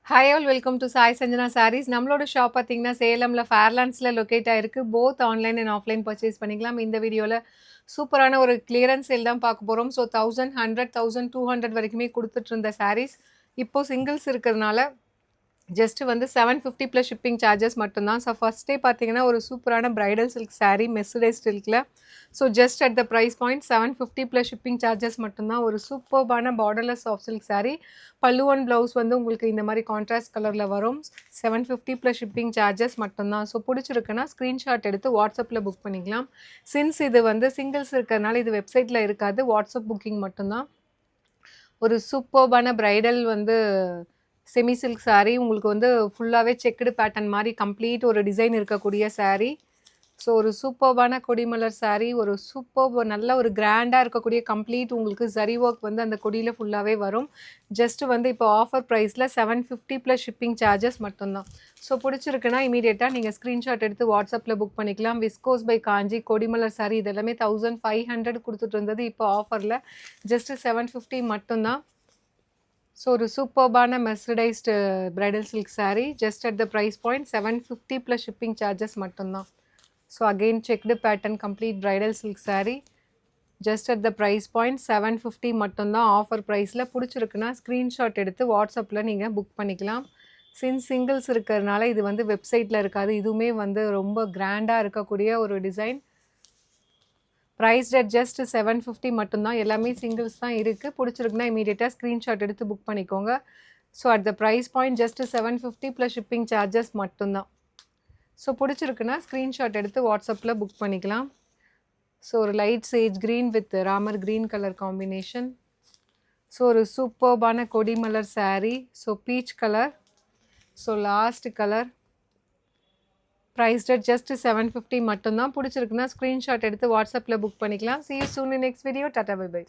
Hi all welcome to Sai Sanjana Sarees. நம்மளோட shop பார்த்தீங்கன்னா சேலமில் ஃபேர்லாண்ட்ஸில் லொக்கேட் ஆகிருக்கு. Both online and offline purchase பண்ணிக்கலாம். இந்த வீடியோவில் சூப்பரான ஒரு கிளியரன்ஸ் சேல் தான் பார்க்க போகிறோம். ஸோ 1000, 100, 1200 வரைக்குமே கொடுத்துட்டு இருந்த சாரீஸ் இப்போது சிங்கிள்ஸ் இருக்கிறதுனால ஜஸ்ட் வந்து 750 ப்ளஸ் ஷிப்பிங் சார்ஜஸ் மட்டும்தான். ஸோ ஃபஸ்ட்டே பார்த்தீங்கன்னா ஒரு சூப்பரான பிரைடல் சில்க் சாரீ மெஸ்டரைஸ் சில்கில். So just at the price point 750 plus shipping charges மட்டும்தான். ஒரு சூப்பர்பான பார்டர்லெஸ் சாஃப்ட் சில்க் சாரீ. பல்லு அண்ட் ப்ளவுஸ் வந்து உங்களுக்கு இந்த மாதிரி கான்ட்ராஸ்ட் கலரில் வரும். 750 ப்ளஸ் ஷிப்பிங் சார்ஜஸ் மட்டும்தான். ஸோ பிடிச்சிருக்குன்னா ஸ்க்ரீன்ஷாட் எடுத்து வாட்ஸ்அப்பில் புக் பண்ணிக்கலாம். சின்ஸ் இது வந்து சிங்கிள்ஸ் இருக்கிறதுனால இது வெப்சைட்டில் இருக்காது, வாட்ஸ்அப் புக்கிங் மட்டும்தான். ஒரு சூப்பர்பான பிரைடல் வந்து செமி சில்க் சாரீ. உங்களுக்கு வந்து ஃபுல்லாகவே செக்குடு பேட்டர்ன் மாதிரி கம்ப்ளீட் ஒரு டிசைன் இருக்கக்கூடிய சாரீ. ஸோ ஒரு சூப்பர்பான கொடிமலர் சாரீ. ஒரு சூப்பர் நல்ல ஒரு கிராண்டாக இருக்கக்கூடிய கம்ப்ளீட் உங்களுக்கு சரி ஒர்க் வந்து அந்த கொடியில் ஃபுல்லாகவே வரும். ஜஸ்ட்டு வந்து இப்போ ஆஃபர் ப்ரைஸில் 750 ப்ளஸ் ஷிப்பிங் சார்ஜஸ் மட்டும்தான். ஸோ பிடிச்சிருக்குன்னா இமீடியட்டாக நீங்கள் ஸ்க்ரீன்ஷாட் எடுத்து வாட்ஸ்அப்பில் புக் பண்ணிக்கலாம். விஸ்கோஸ் பை காஞ்சி கொடிமலர் சாரீ இது எல்லாமே 1500 கொடுத்துட்டு இருந்தது. இப்போ ஆஃபரில் ஜஸ்ட்டு 750 மட்டும்தான். ஸோ ஒரு சூப்பர்பான mercerised bridal silk saree. Just at the price point 750 plus shipping charges மட்டும்தான். So again checked pattern complete bridal silk saree. Just at the price point 750 மட்டும்தான் ஆஃபர் ப்ரைஸில். பிடிச்சிருக்குன்னா ஸ்க்ரீன்ஷாட் எடுத்து வாட்ஸ்அப்பில் நீங்கள் புக் பண்ணிக்கலாம். சிங்கிள்ஸ் இருக்கிறதுனால இது வந்து வெப்சைட்டில் இருக்காது. இதுவுமே வந்து ரொம்ப கிராண்டாக இருக்கக்கூடிய ஒரு டிசைன். ப்ரைஸ் அட் ஜஸ்ட் 750 மட்டும்தான். எல்லாமே சிங்கிள்ஸ் தான் இருக்குது. பிடிச்சிருக்குன்னா இமீடியட்டாக ஸ்க்ரீன்ஷாட் எடுத்து புக் பண்ணிக்கோங்க. So at the price point just 750 plus shipping charges மட்டும்தான். ஸோ பிடிச்சிருக்குன்னா ஸ்க்ரீன்ஷாட் எடுத்து வாட்ஸ்அப்பில் புக் பண்ணிக்கலாம். ஸோ ஒரு light sage green with Ramar green colour combination. So ஒரு சூப்பர்பான கொடிமலர் saree. So peach colour. So last colour. Priced at just 750 மட்டும்தான். பிடிச்சிருக்குன்னா ஸ்க்ரீன்ஷாட் எடுத்து வாட்ஸ்அப்பில் புக் பண்ணிக்கலாம். See you soon in next video. Tata bye bye.